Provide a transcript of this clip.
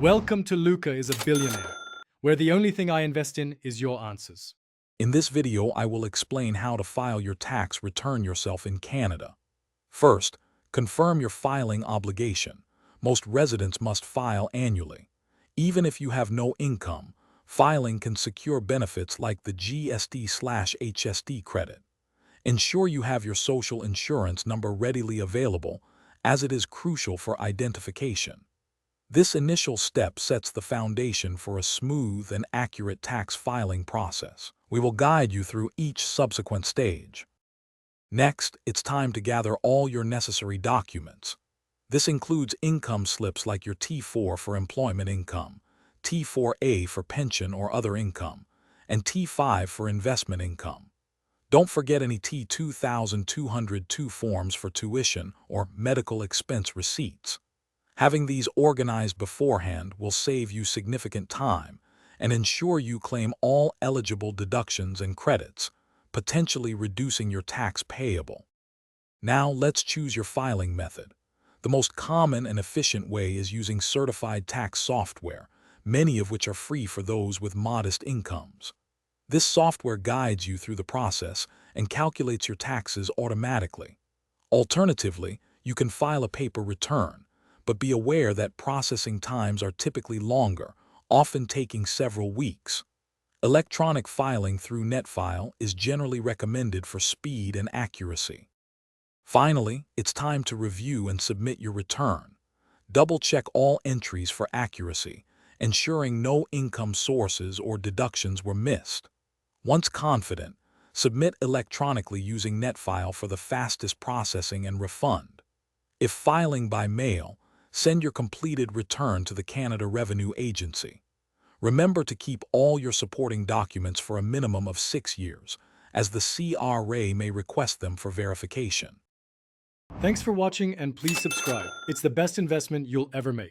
Welcome to Luca is a Billionaire, where the only thing I invest in is your answers. In this video, I will explain how to file your tax return yourself in Canada. First, confirm your filing obligation. Most residents must file annually. Even if you have no income, filing can secure benefits like the GST/HST credit. Ensure you have your social insurance number readily available, as it is crucial for identification. This initial step sets the foundation for a smooth and accurate tax filing process. We will guide you through each subsequent stage. Next, it's time to gather all your necessary documents. This includes income slips like your T4 for employment income, T4A for pension or other income, and T5 for investment income. Don't forget any T2202 forms for tuition or medical expense receipts. Having these organized beforehand will save you significant time and ensure you claim all eligible deductions and credits, potentially reducing your tax payable. Now let's choose your filing method. The most common and efficient way is using certified tax software, many of which are free for those with modest incomes. This software guides you through the process and calculates your taxes automatically. Alternatively, you can file a paper return, but be aware that processing times are typically longer, often taking several weeks. Electronic filing through NetFile is generally recommended for speed and accuracy. Finally, it's time to review and submit your return. Double-check all entries for accuracy, ensuring no income sources or deductions were missed. Once confident, submit electronically using NetFile for the fastest processing and refund. If filing by mail, send your completed return to the Canada Revenue Agency. Remember to keep all your supporting documents for a minimum of 6 years, as the CRA may request them for verification. Thanks for watching and please subscribe. It's the best investment you'll ever make.